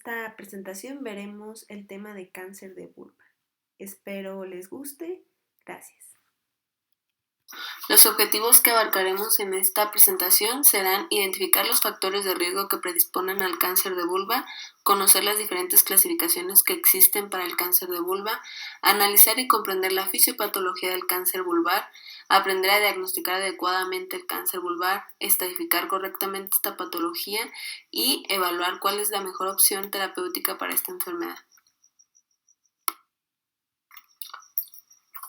Esta presentación veremos el tema de cáncer de vulva. Espero les guste. Gracias. Los objetivos que abarcaremos en esta presentación serán identificar los factores de riesgo que predisponen al cáncer de vulva, conocer las diferentes clasificaciones que existen para el cáncer de vulva, analizar y comprender la fisiopatología del cáncer vulvar, aprender a diagnosticar adecuadamente el cáncer vulvar, estadificar correctamente esta patología y evaluar cuál es la mejor opción terapéutica para esta enfermedad.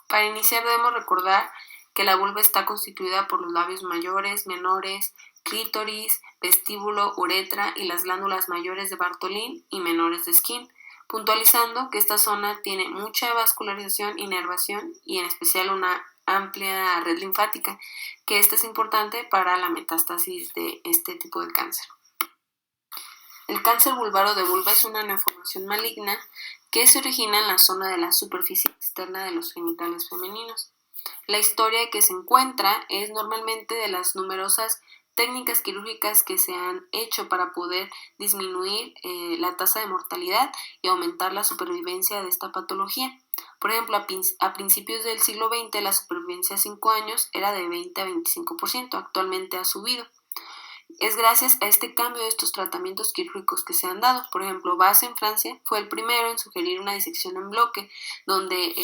Para iniciar debemos recordar que la vulva está constituida por los labios mayores, menores, clítoris, vestíbulo, uretra y las glándulas mayores de Bartholin y menores de Skene, puntualizando que esta zona tiene mucha vascularización, inervación y en especial una amplia red linfática, que esta es importante para la metástasis de este tipo de cáncer. El cáncer vulvar o de vulva es una neoformación maligna que se origina en la zona de la superficie externa de los genitales femeninos. La historia que se encuentra es normalmente de las numerosas técnicas quirúrgicas que se han hecho para poder disminuir la tasa de mortalidad y aumentar la supervivencia de esta patología. Por ejemplo, a principios del siglo XX la supervivencia a 5 años era de 20 a 25%, actualmente ha subido. Es gracias a este cambio de estos tratamientos quirúrgicos que se han dado. Por ejemplo, Bass en Francia fue el primero en sugerir una disección en bloque, donde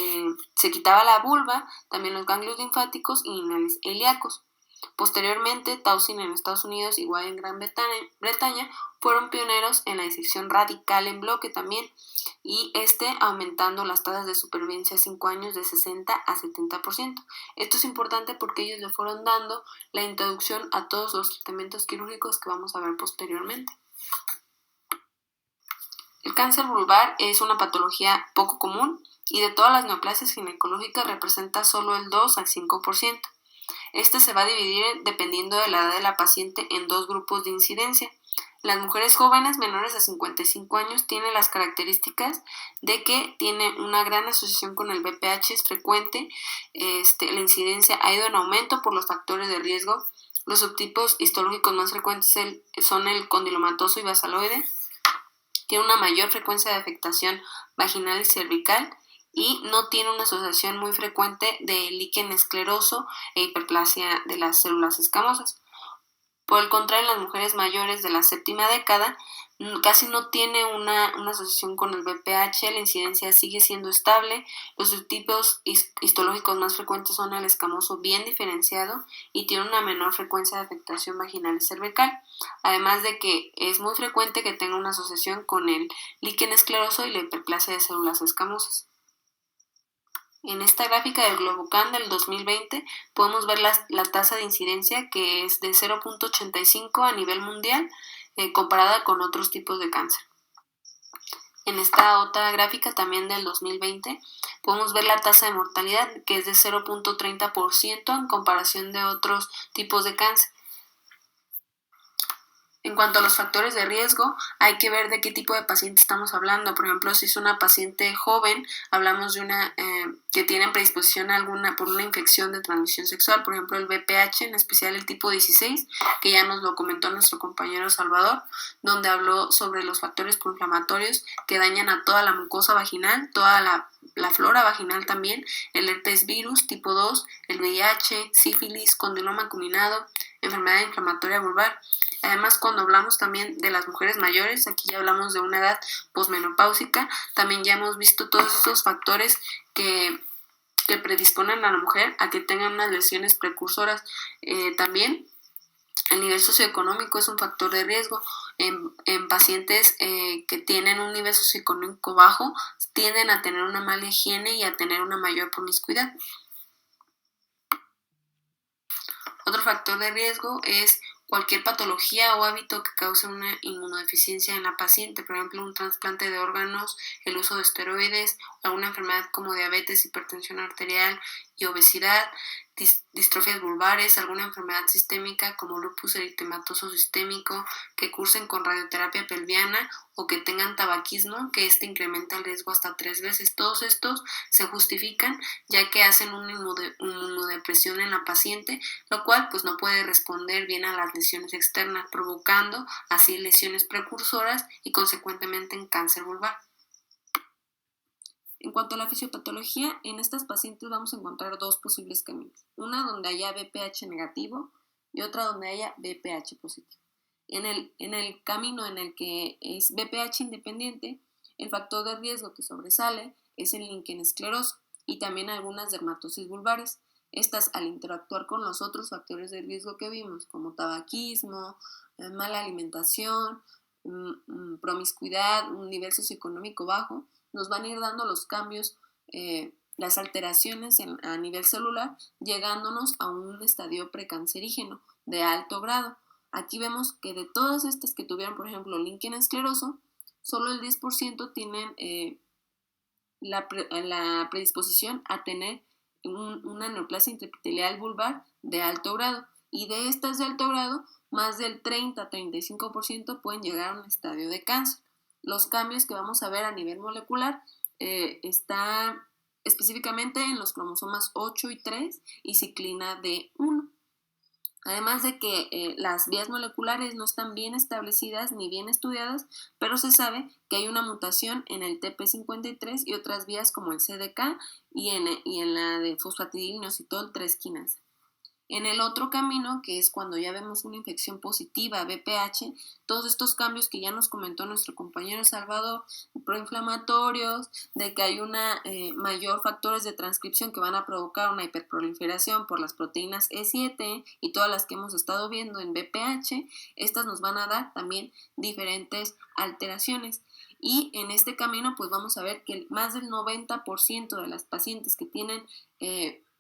se quitaba la vulva, también los ganglios linfáticos y canales ilíacos. Posteriormente, Towson en Estados Unidos y White en Gran Bretaña fueron pioneros en la disección radical en bloque también, y aumentando las tasas de supervivencia a 5 años de 60 a 70%. Esto es importante porque ellos le fueron dando la introducción a todos los tratamientos quirúrgicos que vamos a ver posteriormente. El cáncer vulvar es una patología poco común y de todas las neoplasias ginecológicas representa solo el 2 al 5%. Este se va a dividir dependiendo de la edad de la paciente en dos grupos de incidencia. Las mujeres jóvenes menores a 55 años tienen las características de que tienen una gran asociación con el BPH, es frecuente, la incidencia ha ido en aumento por los factores de riesgo. Los subtipos histológicos más frecuentes son el condilomatoso y basaloide. Tiene una mayor frecuencia de afectación vaginal y cervical y no tiene una asociación muy frecuente de líquen escleroso e hiperplasia de las células escamosas. Por el contrario, en las mujeres mayores de la séptima década casi no tiene una asociación con el BPH, la incidencia sigue siendo estable, los subtipos histológicos más frecuentes son el escamoso bien diferenciado y tiene una menor frecuencia de afectación vaginal y cervical, además de que es muy frecuente que tenga una asociación con el líquen escleroso y la hiperplasia de células escamosas. En esta gráfica del Globocan del 2020 podemos ver la tasa de incidencia, que es de 0.85 a nivel mundial comparada con otros tipos de cáncer. En esta otra gráfica también del 2020 podemos ver la tasa de mortalidad, que es de 0.30% en comparación de otros tipos de cáncer. En cuanto a los factores de riesgo, hay que ver de qué tipo de paciente estamos hablando. Por ejemplo, si es una paciente joven, hablamos de una que tiene predisposición alguna por una infección de transmisión sexual, por ejemplo el VPH, en especial el tipo 16, que ya nos lo comentó nuestro compañero Salvador, donde habló sobre los factores proinflamatorios que dañan a toda la mucosa vaginal, toda la flora vaginal también, el herpes virus tipo 2, el VIH, sífilis, condiloma acuminado, enfermedad inflamatoria vulvar. Además, cuando hablamos también de las mujeres mayores, aquí ya hablamos de una edad posmenopáusica, también ya hemos visto todos estos factores que predisponen a la mujer a que tengan unas lesiones precursoras. También el nivel socioeconómico es un factor de riesgo. En pacientes que tienen un nivel socioeconómico bajo tienden a tener una mala higiene y a tener una mayor promiscuidad. Otro factor de riesgo es cualquier patología o hábito que cause una inmunodeficiencia en la paciente, por ejemplo un trasplante de órganos, el uso de esteroides, alguna enfermedad como diabetes, hipertensión arterial y obesidad, distrofias vulvares, alguna enfermedad sistémica como lupus eritematoso sistémico, que cursen con radioterapia pelviana o que tengan tabaquismo, que incrementa el riesgo hasta 3 veces. Todos estos se justifican ya que hacen una inmunodepresión en la paciente, lo cual pues no puede responder bien a las lesiones externas, provocando así lesiones precursoras y consecuentemente en cáncer vulvar. En cuanto a la fisiopatología, en estas pacientes vamos a encontrar dos posibles caminos. Una donde haya BPH negativo y otra donde haya BPH positivo. En el camino en el que es BPH independiente, el factor de riesgo que sobresale es el líquen escleroso y también algunas dermatosis vulvares. Estas, al interactuar con los otros factores de riesgo que vimos, como tabaquismo, mala alimentación, promiscuidad, un nivel socioeconómico bajo, nos van a ir dando los cambios, las alteraciones a nivel celular, llegándonos a un estadio precancerígeno de alto grado. Aquí vemos que de todas estas que tuvieron, por ejemplo, líquen escleroso, solo el 10% tienen la predisposición a tener una neoplasia intraepitelial vulvar de alto grado. Y de estas de alto grado, más del 30-35% pueden llegar a un estadio de cáncer. Los cambios que vamos a ver a nivel molecular están específicamente en los cromosomas 8 y 3 y ciclina D1. Además de que las vías moleculares no están bien establecidas ni bien estudiadas, pero se sabe que hay una mutación en el TP53 y otras vías como el CDK y en la de fosfatidilinositol 3 quinasa. En el otro camino, que es cuando ya vemos una infección positiva, BPH, todos estos cambios que ya nos comentó nuestro compañero Salvador, proinflamatorios, de que hay una mayor factores de transcripción que van a provocar una hiperproliferación por las proteínas E7 y todas las que hemos estado viendo en BPH, estas nos van a dar también diferentes alteraciones. Y en este camino, pues vamos a ver que más del 90% de las pacientes que tienen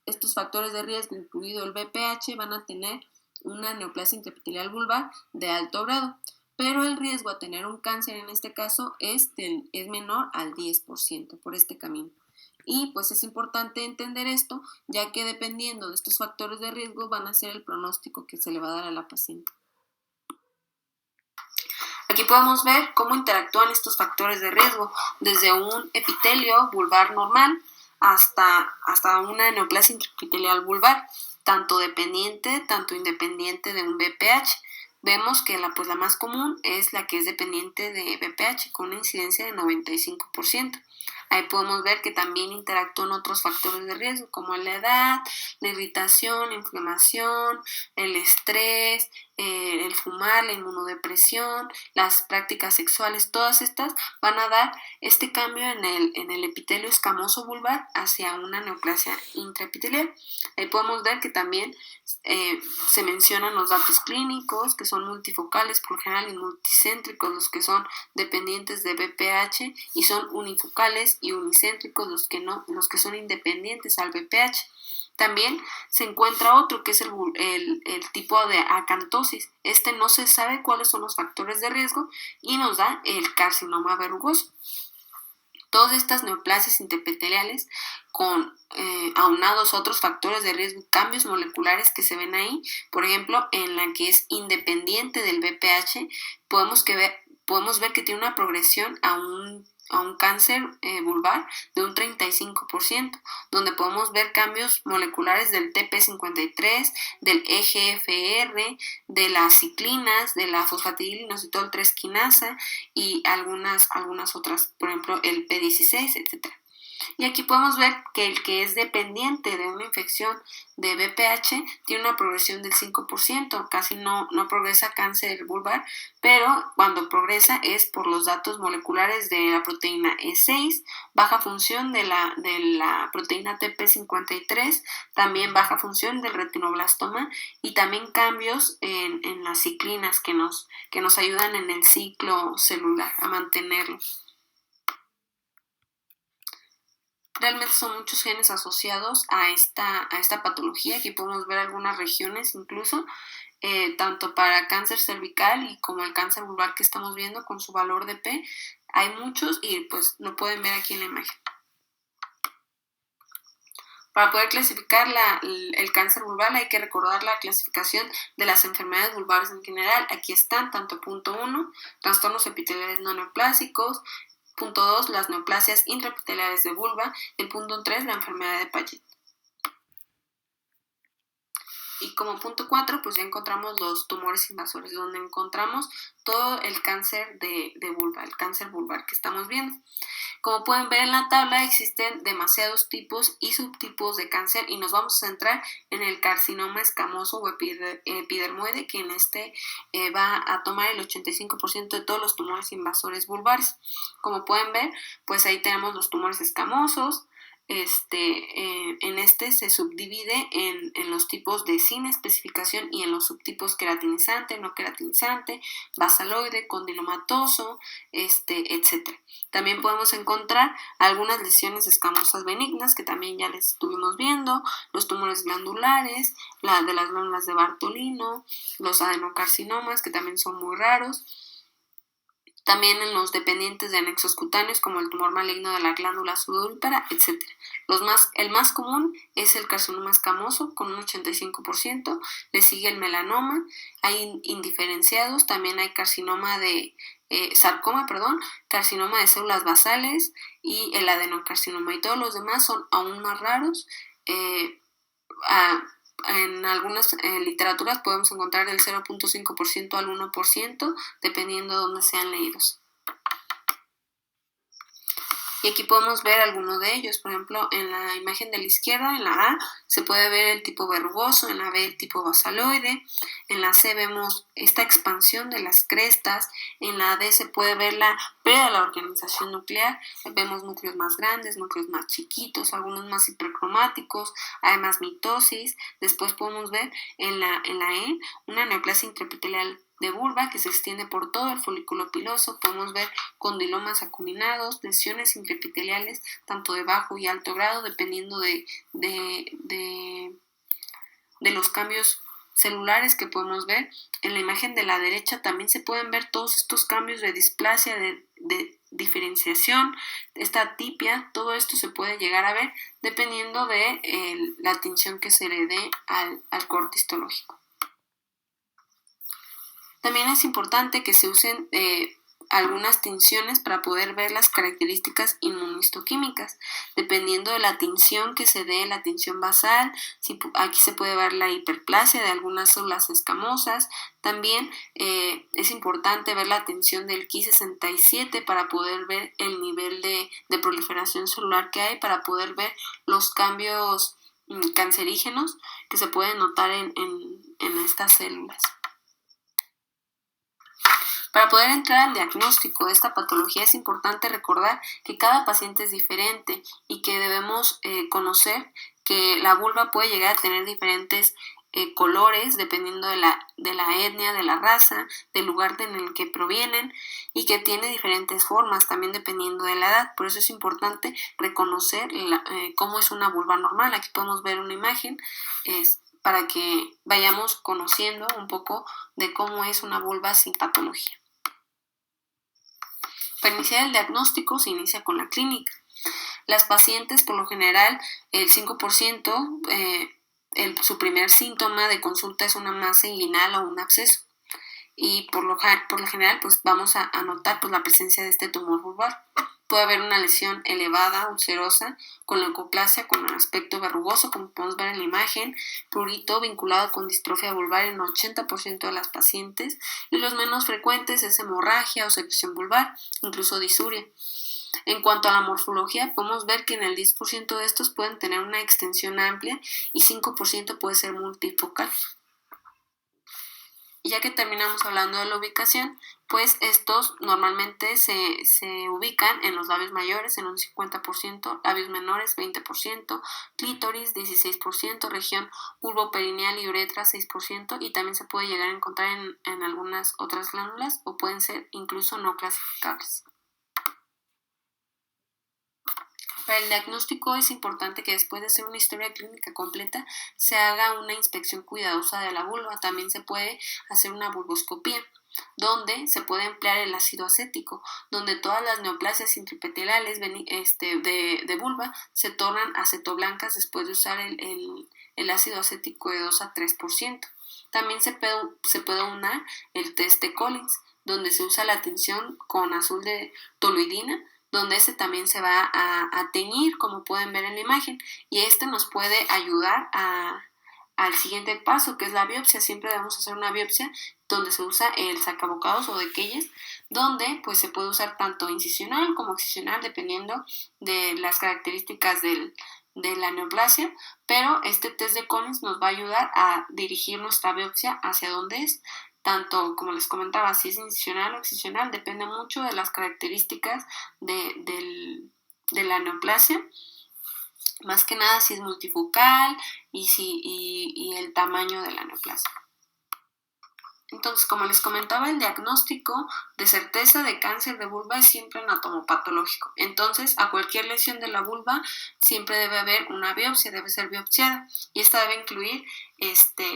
estos factores de riesgo, incluido el BPH, van a tener una neoplasia intraepitelial vulvar de alto grado, pero el riesgo a tener un cáncer en este caso es menor al 10% por este camino. Y pues es importante entender esto, ya que dependiendo de estos factores de riesgo van a ser el pronóstico que se le va a dar a la paciente. Aquí podemos ver cómo interactúan estos factores de riesgo, desde un epitelio vulvar normal hasta una neoplasia intraepitelial vulvar, tanto dependiente, tanto independiente de un BPH. Vemos que la más común es la que es dependiente de BPH, con una incidencia de 95%. Ahí podemos ver que también interactúan otros factores de riesgo, como la edad, la irritación, la inflamación, el estrés, el fumar, la inmunodepresión, las prácticas sexuales. Todas estas van a dar este cambio en el epitelio escamoso vulvar hacia una neoplasia intraepitelial. Ahí podemos ver que también se mencionan los datos clínicos, que son multifocales por lo general y multicéntricos los que son dependientes de BPH, y son unifocales y unicéntricos los que son independientes al BPH. También se encuentra otro que es el tipo de acantosis. No se sabe cuáles son los factores de riesgo y nos da el carcinoma verrugoso. Todas estas neoplasias intraepiteliales aunados a otros factores de riesgo, cambios moleculares que se ven ahí, por ejemplo, en la que es independiente del BPH, podemos ver que tiene una progresión a un cáncer vulvar de un 35%, donde podemos ver cambios moleculares del TP53, del EGFR, de las ciclinas, de la fosfatidilinositol 3 quinasa y algunas otras, por ejemplo el P16, etc. Y aquí podemos ver que el que es dependiente de una infección de BPH tiene una progresión del 5%, casi no progresa cáncer vulvar, pero cuando progresa es por los datos moleculares de la proteína E6, baja función de la proteína TP53, también baja función del retinoblastoma y también cambios en las ciclinas que nos ayudan en el ciclo celular a mantenerlo. Realmente son muchos genes asociados a esta patología. Aquí podemos ver algunas regiones incluso, tanto para cáncer cervical y como el cáncer vulvar que estamos viendo con su valor de P. Hay muchos y pues lo pueden ver aquí en la imagen. Para poder clasificar el cáncer vulvar hay que recordar la clasificación de las enfermedades vulvares en general. Aquí están tanto punto 1, trastornos epiteliales no neoplásicos, punto 2, las neoplasias intraepiteliales de vulva, y el punto 3, la enfermedad de Paget. Y como punto 4, pues ya encontramos los tumores invasores, donde encontramos todo el cáncer de vulva, el cáncer vulvar que estamos viendo. Como pueden ver en la tabla, existen demasiados tipos y subtipos de cáncer y nos vamos a centrar en el carcinoma escamoso o epidermoide, que en este va a tomar el 85% de todos los tumores invasores vulvares. Como pueden ver, pues ahí tenemos los tumores escamosos. En este se subdivide en los tipos de sin especificación y en los subtipos queratinizante, no queratinizante, basaloide, condilomatoso, etc. También podemos encontrar algunas lesiones escamosas benignas que también ya les estuvimos viendo, los tumores glandulares, la de las glándulas de Bartolino, los adenocarcinomas que también son muy raros. También en los dependientes de anexos cutáneos como el tumor maligno de la glándula sudorípara, etc. El más común es el carcinoma escamoso con un 85%, le sigue el melanoma, hay indiferenciados, también hay carcinoma de carcinoma de células basales y el adenocarcinoma, y todos los demás son aún más raros. En algunas literaturas podemos encontrar del 0.5% al 1%, dependiendo de dónde sean leídos. Y aquí podemos ver algunos de ellos. Por ejemplo, en la imagen de la izquierda, en la A, se puede ver el tipo verrugoso, en la B el tipo basaloide, en la C vemos esta expansión de las crestas, en la D se puede ver la pérdida de la organización nuclear, vemos núcleos más grandes, núcleos más chiquitos, algunos más hipercromáticos, además mitosis. Después podemos ver en la E una neoplasia intraepitelial de vulva que se extiende por todo el folículo piloso. Podemos ver condilomas acuminados, lesiones intraepiteliales tanto de bajo y alto grado, dependiendo de los cambios celulares que podemos ver. En la imagen de la derecha también se pueden ver todos estos cambios de displasia, de diferenciación, esta atipia. Todo esto se puede llegar a ver dependiendo de la atención que se le dé al corte histológico. También es importante que se usen algunas tinciones para poder ver las características inmunistoquímicas, dependiendo de la tinción que se dé, la tinción basal. Aquí se puede ver la hiperplasia de algunas células escamosas. También es importante ver la tinción del Ki67 para poder ver el nivel de proliferación celular que hay, para poder ver los cambios cancerígenos que se pueden notar en estas células. Para poder entrar al diagnóstico de esta patología es importante recordar que cada paciente es diferente y que debemos conocer que la vulva puede llegar a tener diferentes colores dependiendo de la etnia, de la raza, del lugar en el que provienen, y que tiene diferentes formas también dependiendo de la edad. Por eso es importante reconocer cómo es una vulva normal. Aquí podemos ver una imagen para que vayamos conociendo un poco de cómo es una vulva sin patología. Para iniciar el diagnóstico se inicia con la clínica. Las pacientes, por lo general, el 5%, su primer síntoma de consulta es una masa inguinal o un absceso. Y por lo general, pues vamos a notar pues, la presencia de este tumor vulvar. Puede haber una lesión elevada, ulcerosa, con leucoplasia, con un aspecto verrugoso, como podemos ver en la imagen, prurito vinculado con distrofia vulvar en 80% de las pacientes, y los menos frecuentes es hemorragia o secreción vulvar, incluso disuria. En cuanto a la morfología, podemos ver que en el 10% de estos pueden tener una extensión amplia y 5% puede ser multifocal. Y ya que terminamos hablando de la ubicación, pues estos normalmente se ubican en los labios mayores en un 50%, labios menores 20%, clítoris 16%, región vulvoperineal y uretra 6%, y también se puede llegar a encontrar en algunas otras glándulas o pueden ser incluso no clasificables. Para el diagnóstico es importante que después de hacer una historia clínica completa se haga una inspección cuidadosa de la vulva. También se puede hacer una vulvoscopía. donde se puede emplear el ácido acético, donde todas las neoplasias intraepiteliales de vulva se tornan acetoblancas después de usar el ácido acético de 2 a 3%. También se puede unir el test de Collins, donde se usa la tinción con azul de toluidina, donde ese también se va a teñir, como pueden ver en la imagen, y este nos puede ayudar al siguiente paso, que es la biopsia. Siempre debemos hacer una biopsia donde se usa el sacabocados o de Keyes, donde pues se puede usar tanto incisional como excisional dependiendo de las características de la neoplasia, pero este test de Collins nos va a ayudar a dirigir nuestra biopsia hacia dónde es. Tanto, como les comentaba, si es incisional o excisional, depende mucho de las características de la neoplasia. Más que nada si es multifocal y el tamaño de la neoplasia. Entonces, como les comentaba, el diagnóstico de certeza de cáncer de vulva es siempre anatomopatológico. Entonces, a cualquier lesión de la vulva siempre debe haber una biopsia, debe ser biopsiada. Y esta debe incluir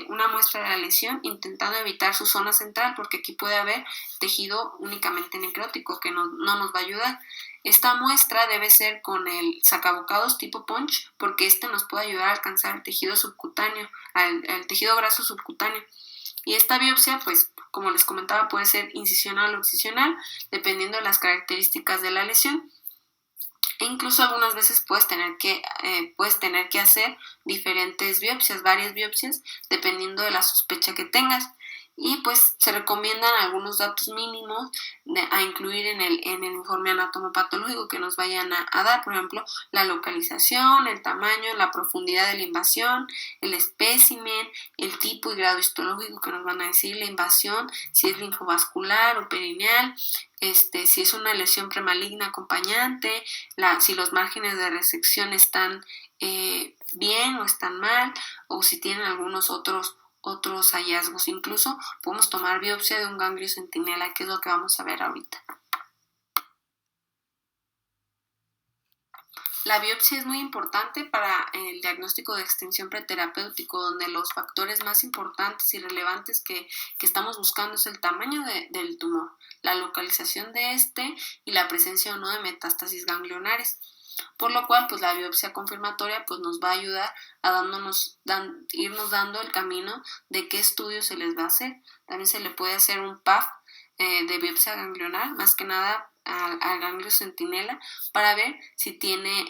una muestra de la lesión, intentando evitar su zona central, porque aquí puede haber tejido únicamente necrótico que no nos va a ayudar. Esta muestra debe ser con el sacabocados tipo punch, porque nos puede ayudar a alcanzar el tejido subcutáneo, el tejido graso subcutáneo. Y esta biopsia, pues, como les comentaba, puede ser incisional o excisional, dependiendo de las características de la lesión. E incluso algunas veces puedes tener que hacer diferentes biopsias, varias biopsias, dependiendo de la sospecha que tengas. Y pues se recomiendan algunos datos mínimos a incluir en el informe anatomopatológico que nos vayan a dar, por ejemplo, la localización, el tamaño, la profundidad de la invasión, el espécimen, el tipo y grado histológico que nos van a decir, la invasión, si es linfovascular o perineal, si es una lesión premaligna acompañante, si los márgenes de resección están bien o están mal, o si tienen algunos otros hallazgos. Incluso podemos tomar biopsia de un ganglio centinela, que es lo que vamos a ver ahorita. La biopsia es muy importante para el diagnóstico de extensión preterapéutico, donde los factores más importantes y relevantes que estamos buscando es el tamaño del tumor, la localización de y la presencia o no de metástasis ganglionares. Por lo cual, pues la biopsia confirmatoria pues nos va a ayudar a irnos dando el camino de qué estudio se les va a hacer. También se le puede hacer un PAF de biopsia ganglionar, más que nada al ganglio centinela, para ver si tiene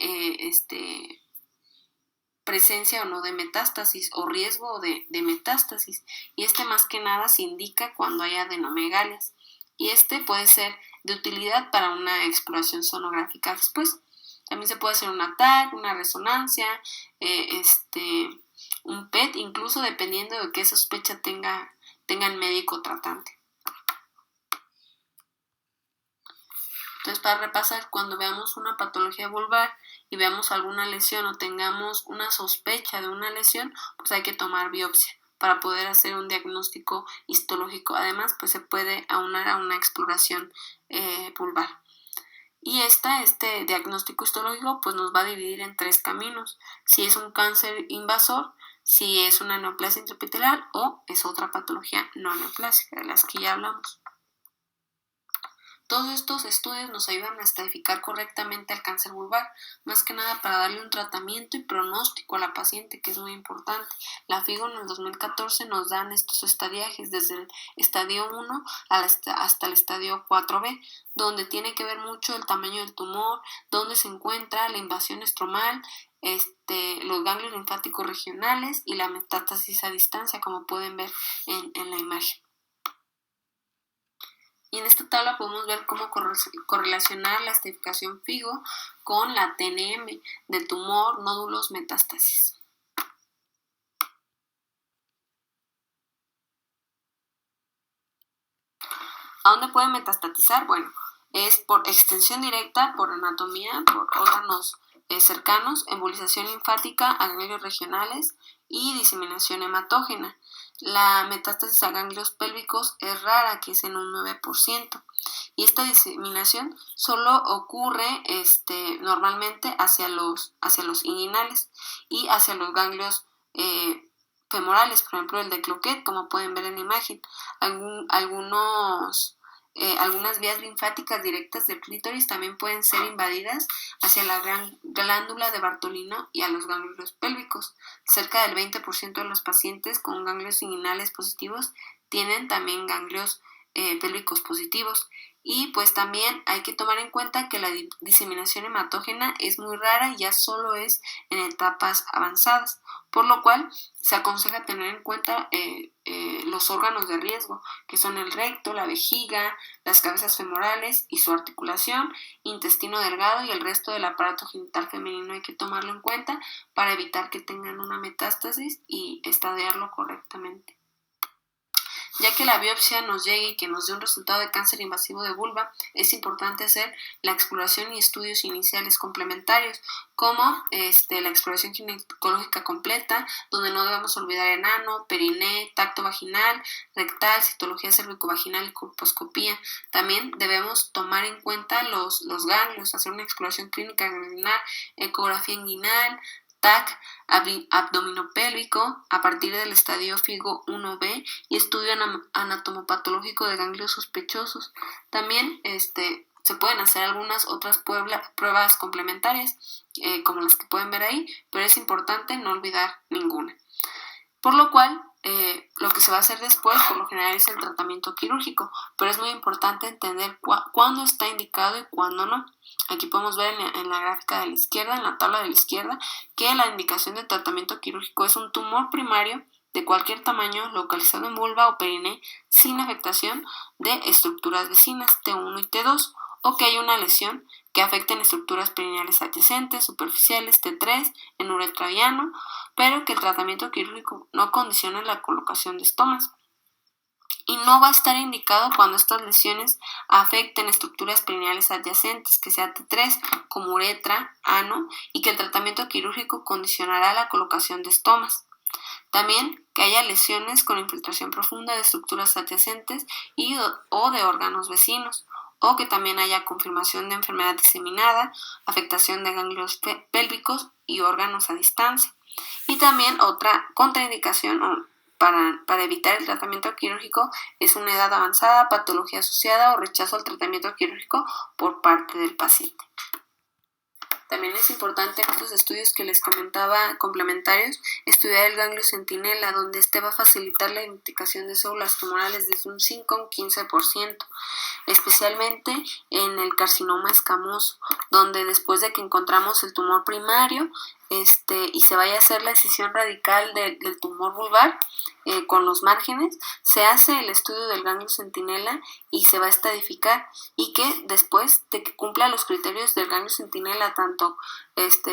presencia o no de metástasis o riesgo de metástasis. Y más que nada se indica cuando hay adenomegalias. Y puede ser de utilidad para una exploración sonográfica después. También se puede hacer un TAC, una resonancia, un PET, incluso dependiendo de qué sospecha tenga el médico tratante. Entonces, para repasar, cuando veamos una patología vulvar y veamos alguna lesión o tengamos una sospecha de una lesión, pues hay que tomar biopsia para poder hacer un diagnóstico histológico. Además, pues se puede aunar a una exploración vulvar. Y este diagnóstico histológico pues nos va a dividir en 3 caminos: si es un cáncer invasor, si es una neoplasia intraepitelial o es otra patología no neoplásica, de las que ya hablamos. Todos estos estudios nos ayudan a estratificar correctamente el cáncer vulvar, más que nada para darle un tratamiento y pronóstico a la paciente, que es muy importante. La FIGO en el 2014 nos dan estos estadiajes desde el estadio 1 hasta el estadio 4B, donde tiene que ver mucho el tamaño del tumor, dónde se encuentra, la invasión estromal, los ganglios linfáticos regionales y la metástasis a distancia, como pueden ver en la imagen. Y en esta tabla podemos ver cómo correlacionar la estratificación FIGO con la TNM de tumor, nódulos, metástasis. ¿A dónde puede metastatizar? Bueno, es por extensión directa, por anatomía, por órganos cercanos, embolización linfática a ganglios regionales y diseminación hematógena. La metástasis a ganglios pélvicos es rara, que es en un 9%, y esta diseminación solo ocurre normalmente hacia los inguinales y hacia los ganglios femorales, por ejemplo el de Cloquet, como pueden ver en la imagen. Algunas vías linfáticas directas del clítoris también pueden ser invadidas hacia la gran glándula de Bartolino y a los ganglios pélvicos. Cerca del 20% de los pacientes con ganglios inguinales positivos tienen también ganglios pélvicos positivos. Y pues también hay que tomar en cuenta que la diseminación hematógena es muy rara y ya solo es en etapas avanzadas, por lo cual se aconseja tener en cuenta los órganos de riesgo, que son el recto, la vejiga, las cabezas femorales y su articulación, intestino delgado y el resto del aparato genital femenino. Hay que tomarlo en cuenta para evitar que tengan una metástasis y estadiarlo correctamente. Ya que la biopsia nos llegue y que nos dé un resultado de cáncer invasivo de vulva, es importante hacer la exploración y estudios iniciales complementarios, como la exploración ginecológica completa, donde no debemos olvidar el ano, periné, tacto vaginal, rectal, citología cervicovaginal y colposcopía. También debemos tomar en cuenta los ganglios, hacer una exploración clínica ganglionar, ecografía inguinal, TAC abdominopélvico a partir del estadio FIGO 1B y estudio anatomopatológico de ganglios sospechosos. También se pueden hacer algunas otras pruebas complementarias como las que pueden ver ahí, pero es importante no olvidar ninguna. Por lo cual, lo que se va a hacer después, por lo general, es el tratamiento quirúrgico, pero es muy importante entender cuándo está indicado y cuándo no. Aquí podemos ver en la gráfica de la izquierda, en la tabla de la izquierda, que la indicación de tratamiento quirúrgico es un tumor primario de cualquier tamaño localizado en vulva o periné sin afectación de estructuras vecinas T1 y T2, o que hay una lesión que afecten estructuras perineales adyacentes, superficiales, T3, en uretra y ano, pero que el tratamiento quirúrgico no condicione la colocación de estomas. Y no va a estar indicado cuando estas lesiones afecten estructuras perineales adyacentes, que sea T3, como uretra, ano, y que el tratamiento quirúrgico condicionará la colocación de estomas. También que haya lesiones con infiltración profunda de estructuras adyacentes o de órganos vecinos, o que también haya confirmación de enfermedad diseminada, afectación de ganglios pélvicos y órganos a distancia. Y también otra contraindicación para evitar el tratamiento quirúrgico es una edad avanzada, patología asociada o rechazo al tratamiento quirúrgico por parte del paciente. También es importante en estos estudios que les comentaba complementarios, estudiar el ganglio centinela, donde va a facilitar la identificación de células tumorales desde un 5 a un 15%, especialmente en el carcinoma escamoso, donde después de que encontramos el tumor primario, y se vaya a hacer la excisión radical del tumor vulvar con los márgenes, se hace el estudio del ganglio centinela y se va a estadificar, y que después de que cumpla los criterios del ganglio centinela, tanto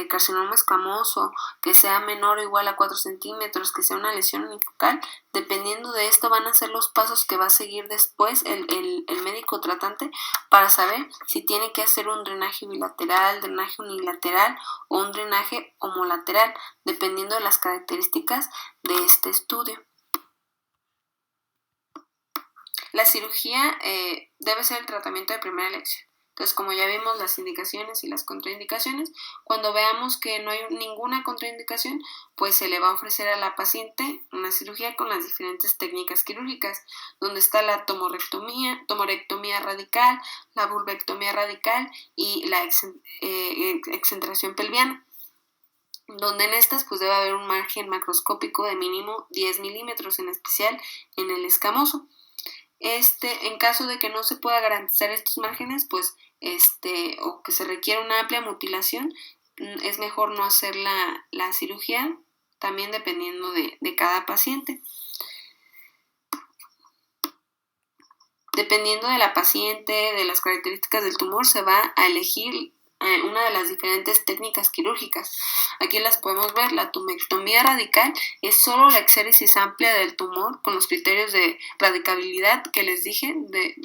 carcinoma escamoso, que sea menor o igual a 4 centímetros, que sea una lesión unifocal, dependiendo de esto van a ser los pasos que va a seguir después el médico tratante para saber si tiene que hacer un drenaje bilateral, drenaje unilateral o un drenaje homolateral, dependiendo de las características de este estudio. La cirugía debe ser el tratamiento de primera elección. Entonces, como ya vimos las indicaciones y las contraindicaciones, cuando veamos que no hay ninguna contraindicación, pues se le va a ofrecer a la paciente una cirugía con las diferentes técnicas quirúrgicas, donde está la tomorectomía radical, la vulvectomía radical y la excentración pelviana, donde en estas pues debe haber un margen macroscópico de mínimo 10 milímetros, en especial en el escamoso. En caso de que no se pueda garantizar estos márgenes, pues o que se requiera una amplia mutilación, es mejor no hacer la cirugía, también dependiendo de cada paciente. Dependiendo de la paciente, de las características del tumor, se va a elegir una de las diferentes técnicas quirúrgicas. Aquí las podemos ver. La tumectomía radical es solo la exéresis amplia del tumor con los criterios de radicalidad que les dije, de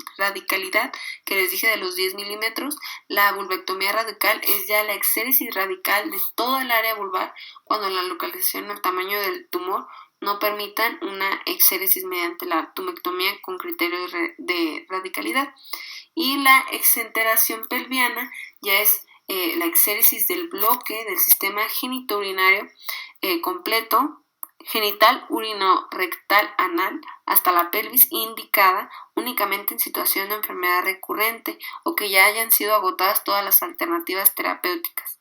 los 10 milímetros. La vulvectomía radical es ya la exéresis radical de toda el área vulvar cuando la localización o el tamaño del tumor no permitan una exéresis mediante la tumectomía con criterio de radicalidad. Y la exenteración pelviana ya es la exéresis del bloque del sistema genitourinario completo genital, urinorectal, anal, hasta la pelvis, indicada únicamente en situación de enfermedad recurrente o que ya hayan sido agotadas todas las alternativas terapéuticas.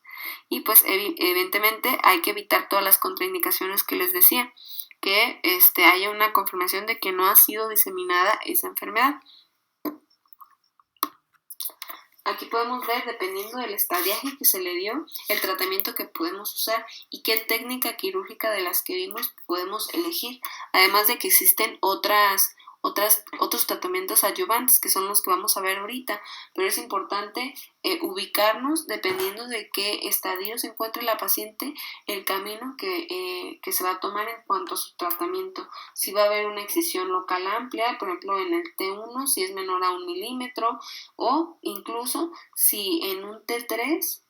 Y pues evidentemente hay que evitar todas las contraindicaciones que les decía, que haya una confirmación de que no ha sido diseminada esa enfermedad. Aquí podemos ver, dependiendo del estadiaje que se le dio, el tratamiento que podemos usar y qué técnica quirúrgica de las que vimos podemos elegir. Además de que existen otros tratamientos adyuvantes, que son los que vamos a ver ahorita, pero es importante ubicarnos dependiendo de qué estadio se encuentre la paciente, el camino que se va a tomar en cuanto a su tratamiento. Si va a haber una excisión local amplia, por ejemplo en el T1, si es menor a 1 milímetro, o incluso si en un T3,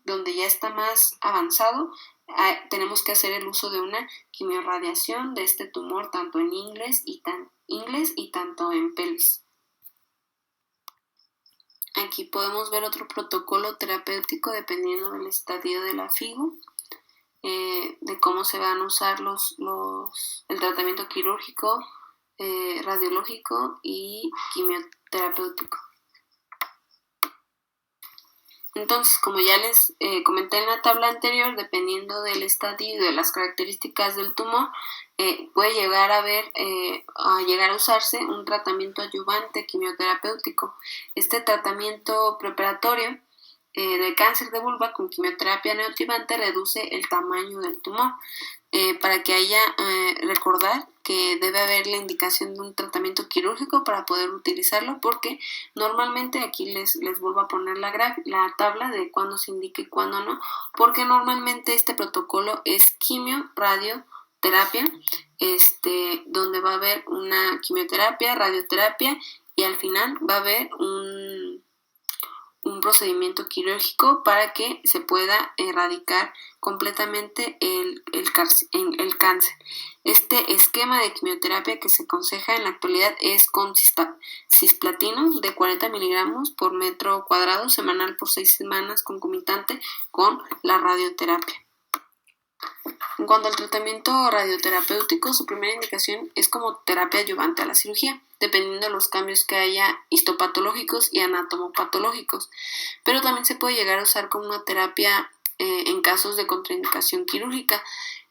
donde ya está más avanzado, tenemos que hacer el uso de una quimiorradiación de este tumor tanto en inglés y tanto en pelvis. Aquí podemos ver otro protocolo terapéutico dependiendo del estadio de la FIGO, de cómo se van a usar el tratamiento quirúrgico, radiológico y quimioterapéutico. Entonces, como ya les comenté en la tabla anterior, dependiendo del estadio y de las características del tumor, puede llegar a usarse un tratamiento adyuvante quimioterapéutico. Este tratamiento preparatorio de cáncer de vulva con quimioterapia neoadyuvante reduce el tamaño del tumor. Para que haya recordar que debe haber la indicación de un tratamiento quirúrgico para poder utilizarlo, porque normalmente aquí les vuelvo a poner la tabla de cuándo se indica y cuándo no, porque normalmente este protocolo es quimio, radioterapia, donde va a haber una quimioterapia, radioterapia y al final va a haber un procedimiento quirúrgico para que se pueda erradicar completamente el cáncer. Este esquema de quimioterapia que se aconseja en la actualidad es con cisplatino de 40 miligramos por metro cuadrado semanal por 6 semanas, concomitante con la radioterapia. En cuanto al tratamiento radioterapéutico, su primera indicación es como terapia adyuvante a la cirugía, dependiendo de los cambios que haya histopatológicos y anatomopatológicos, pero también se puede llegar a usar como una terapia en casos de contraindicación quirúrgica.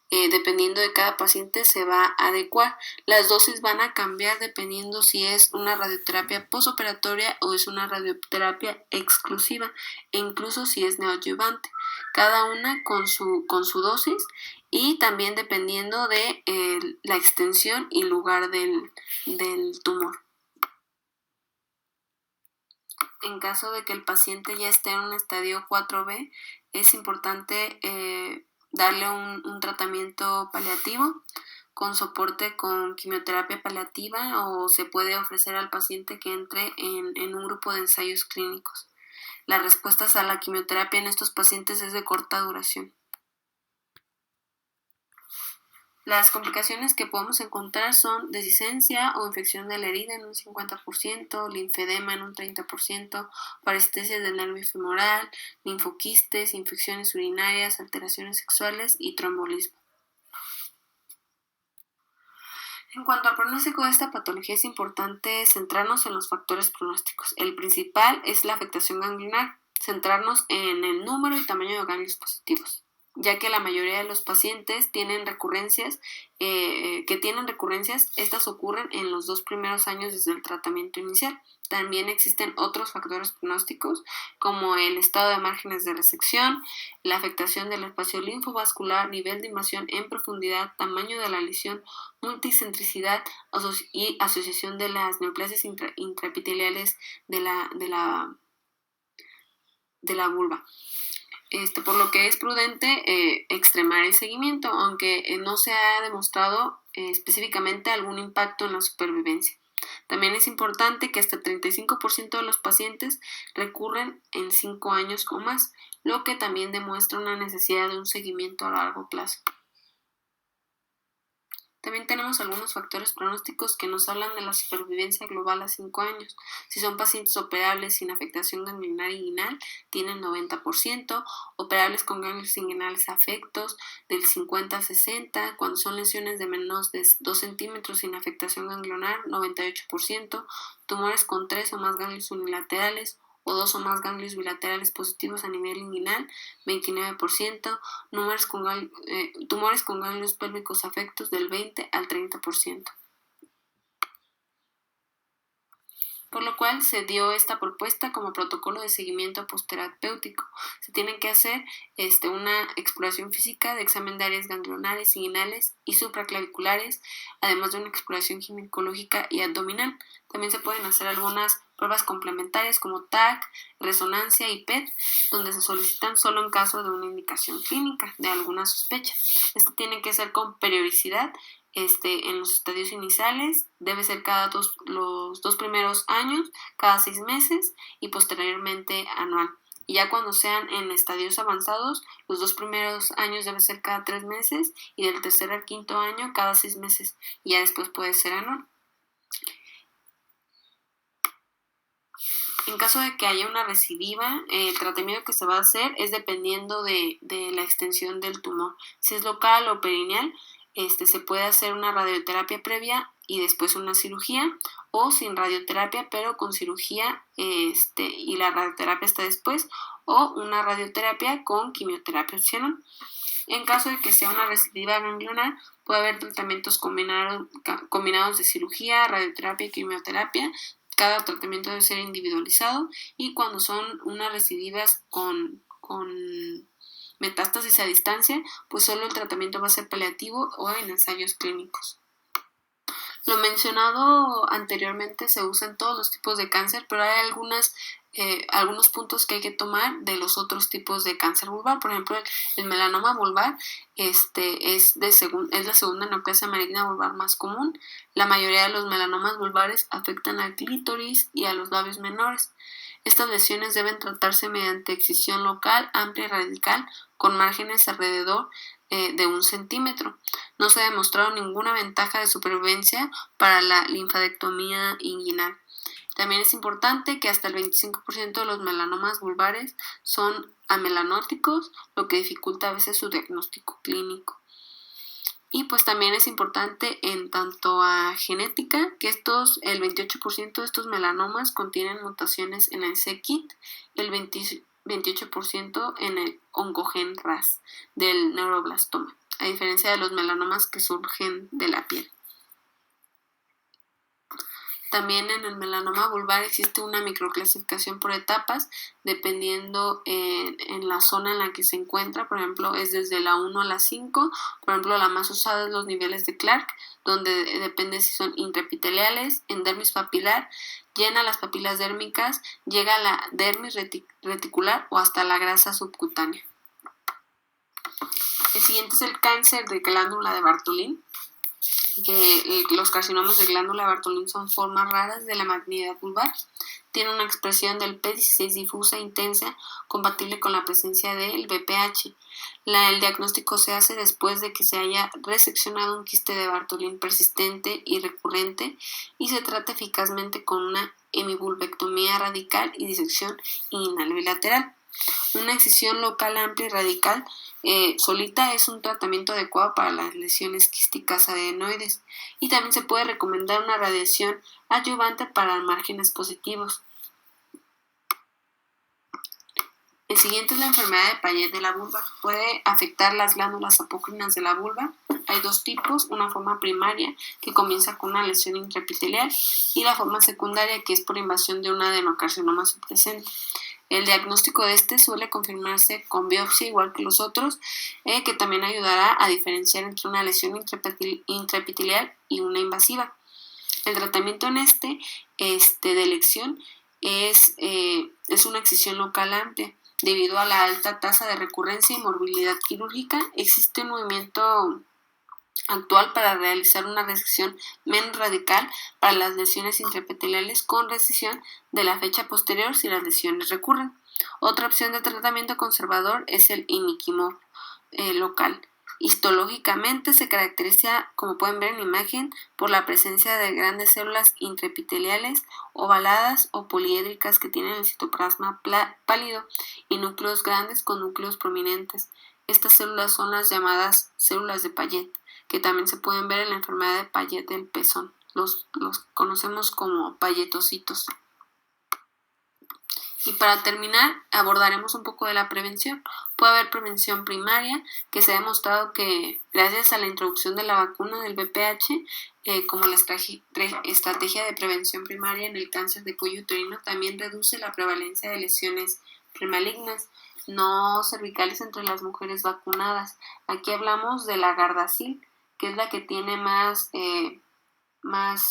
Dependiendo de cada paciente se va a adecuar. Las dosis van a cambiar dependiendo si es una radioterapia postoperatoria o es una radioterapia exclusiva, e incluso si es neoadyuvante, cada una con su dosis, y también dependiendo de la extensión y lugar del tumor. En caso de que el paciente ya esté en un estadio 4B, es importante darle un tratamiento paliativo con soporte con quimioterapia paliativa, o se puede ofrecer al paciente que entre en un grupo de ensayos clínicos. Las respuestas a la quimioterapia en estos pacientes es de corta duración. Las complicaciones que podemos encontrar son deshicencia o infección de la herida en un 50%, linfedema en un 30%, parestesia del nervio femoral, linfoquistes, infecciones urinarias, alteraciones sexuales y trombolismo. En cuanto al pronóstico de esta patología, es importante centrarnos en los factores pronósticos. El principal es la afectación ganglionar, centrarnos en el número y tamaño de ganglios positivos, ya que la mayoría de los pacientes tienen recurrencias, estas ocurren en los 2 primeros años desde el tratamiento inicial. También existen otros factores pronósticos como el estado de márgenes de resección, la afectación del espacio linfovascular, nivel de invasión en profundidad, tamaño de la lesión, multicentricidad y asociación de las neoplasias intraepiteliales de la vulva. Por lo que es prudente extremar el seguimiento, aunque no se ha demostrado específicamente algún impacto en la supervivencia. También es importante que hasta el 35% de los pacientes recurren en 5 años o más, lo que también demuestra una necesidad de un seguimiento a largo plazo. También tenemos algunos factores pronósticos que nos hablan de la supervivencia global a 5 años. Si son pacientes operables sin afectación ganglionar inguinal, tienen 90%, operables con ganglios inguinales afectos del 50 a 60, cuando son lesiones de menos de 2 centímetros sin afectación ganglionar, 98%, tumores con 3 o más ganglios unilaterales, o 2 o más ganglios bilaterales positivos a nivel inguinal, 29%, tumores con ganglios pélvicos afectos del 20 al 30%. Por lo cual se dio esta propuesta como protocolo de seguimiento postterapéutico. Se tiene que hacer una exploración física de examen de áreas ganglionares, inguinales y supraclaviculares, además de una exploración ginecológica y abdominal. También se pueden hacer algunas pruebas complementarias como TAC, resonancia y PET, donde se solicitan solo en caso de una indicación clínica, de alguna sospecha. Esto tiene que ser con periodicidad. En los estadios iniciales debe ser los 2 primeros años, cada 6 meses y posteriormente anual. Y ya cuando sean en estadios avanzados, los 2 primeros años debe ser cada 3 meses y del tercer al quinto año cada 6 meses y ya después puede ser anual. En caso de que haya una recidiva, el tratamiento que se va a hacer es dependiendo de la extensión del tumor. Si es local o perineal, se puede hacer una radioterapia previa y después una cirugía, o sin radioterapia pero con cirugía y la radioterapia está después, o una radioterapia con quimioterapia opcional. En caso de que sea una recidiva ganglionar, puede haber tratamientos combinados de cirugía, radioterapia y quimioterapia. Cada tratamiento debe ser individualizado, y cuando son unas recidivas con metástasis a distancia, pues solo el tratamiento va a ser paliativo o en ensayos clínicos. Lo mencionado anteriormente se usa en todos los tipos de cáncer, pero hay algunos puntos que hay que tomar de los otros tipos de cáncer vulvar. Por ejemplo, el melanoma vulvar es la segunda neoplasia maligna vulvar más común. La mayoría de los melanomas vulvares afectan al clítoris y a los labios menores. Estas lesiones deben tratarse mediante excisión local, amplia y radical, con márgenes alrededor de 1 centímetro. No se ha demostrado ninguna ventaja de supervivencia para la linfadectomía inguinal. También es importante que hasta el 25% de los melanomas vulvares son amelanóticos, lo que dificulta a veces su diagnóstico clínico. Y pues también es importante en tanto a genética que el 28% de estos melanomas contienen mutaciones en el c-KIT y el 28% en el oncogen RAS del neuroblastoma, a diferencia de los melanomas que surgen de la piel. También en el melanoma vulvar existe una microclasificación por etapas, dependiendo en la zona en la que se encuentra. Por ejemplo, es desde la 1 a la 5. Por ejemplo, la más usada es los niveles de Clark, donde depende si son intraepiteliales, en dermis papilar, llena las papilas dérmicas, llega a la dermis reticular o hasta la grasa subcutánea. El siguiente es el cáncer de glándula de Bartholin, que los carcinomas de glándula de Bartholin son formas raras de la malignidad vulvar. Tiene una expresión del P16 difusa intensa, compatible con la presencia del BPH. El diagnóstico se hace después de que se haya reseccionado un quiste de Bartholin persistente y recurrente, y se trata eficazmente con una hemivulvectomía radical y disección inguinal bilateral. Una excisión local amplia y radical solita es un tratamiento adecuado para las lesiones quísticas adenoides, y también se puede recomendar una radiación adyuvante para márgenes positivos. El siguiente es la enfermedad de Payet de la vulva. Puede afectar las glándulas apócrinas de la vulva. Hay 2 tipos, una forma primaria que comienza con una lesión intraepitelial y la forma secundaria que es por invasión de un adenocarcinoma subyacente. El diagnóstico de suele confirmarse con biopsia igual que los otros, que también ayudará a diferenciar entre una lesión intraepitelial y una invasiva. El tratamiento en de elección es una excisión local amplia. Debido a la alta tasa de recurrencia y morbilidad quirúrgica, existe un movimiento actual para realizar una resección menos radical para las lesiones intraepiteliales con resección de la fecha posterior si las lesiones recurren. Otra opción de tratamiento conservador es el imiquimod local. Histológicamente se caracteriza, como pueden ver en la imagen, por la presencia de grandes células intraepiteliales ovaladas o poliédricas que tienen el citoplasma pálido y núcleos grandes con núcleos prominentes. Estas células son las llamadas células de Payet, que también se pueden ver en la enfermedad de Payet del pezón. Los conocemos como payetocitos. Y para terminar, abordaremos un poco de la prevención. Puede haber prevención primaria, que se ha demostrado que gracias a la introducción de la vacuna del VPH, como la estrategia de prevención primaria en el cáncer de cuello uterino, también reduce la prevalencia de lesiones premalignas no cervicales entre las mujeres vacunadas. Aquí hablamos de la Gardasil, que es la que tiene más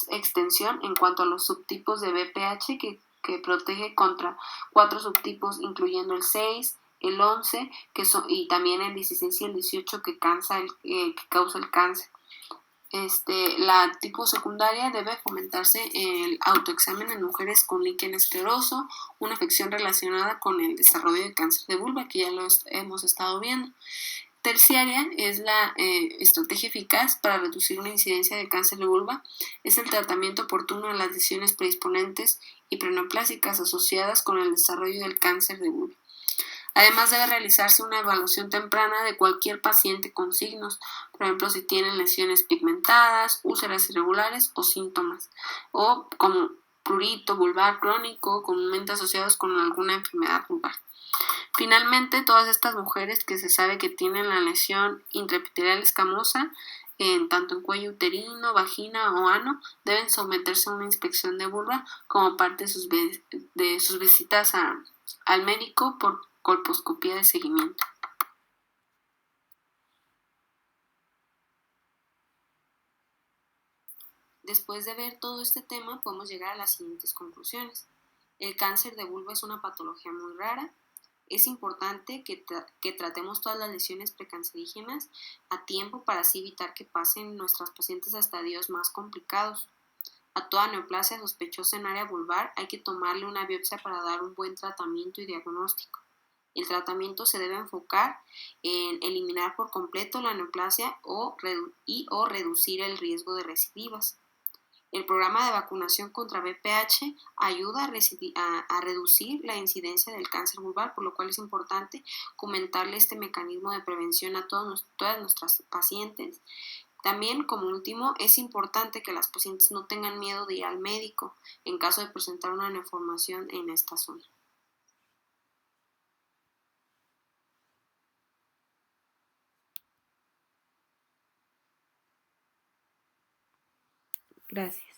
extensión en cuanto a los subtipos de VPH que protege contra 4 subtipos, incluyendo el 6, el 11 y también el 16 y el 18 que causa el cáncer. La tipo secundaria debe fomentarse el autoexamen en mujeres con líquen escleroso, una afección relacionada con el desarrollo de cáncer de vulva, que ya lo hemos estado viendo. Terciaria es la estrategia eficaz para reducir una incidencia de cáncer de vulva, es el tratamiento oportuno de las lesiones predisponentes y preneoplásicas asociadas con el desarrollo del cáncer de vulva. Además debe realizarse una evaluación temprana de cualquier paciente con signos, por ejemplo si tienen lesiones pigmentadas, úlceras irregulares o síntomas, o como prurito vulvar crónico comúnmente asociados con alguna enfermedad vulvar. Finalmente, todas estas mujeres que se sabe que tienen la lesión intraepitelial escamosa, tanto en cuello uterino, vagina o ano, deben someterse a una inspección de vulva como parte de sus visitas al médico por colposcopía de seguimiento. Después de ver todo este tema, podemos llegar a las siguientes conclusiones. El cáncer de vulva es una patología muy rara. Es importante que tratemos todas las lesiones precancerígenas a tiempo para así evitar que pasen nuestras pacientes a estadios más complicados. A toda neoplasia sospechosa en área vulvar hay que tomarle una biopsia para dar un buen tratamiento y diagnóstico. El tratamiento se debe enfocar en eliminar por completo la neoplasia o reducir el riesgo de recidivas. El programa de vacunación contra VPH ayuda a reducir la incidencia del cáncer vulvar, por lo cual es importante comentarle este mecanismo de prevención a todas nuestras pacientes. También, como último, es importante que las pacientes no tengan miedo de ir al médico en caso de presentar una neoformación en esta zona. Gracias.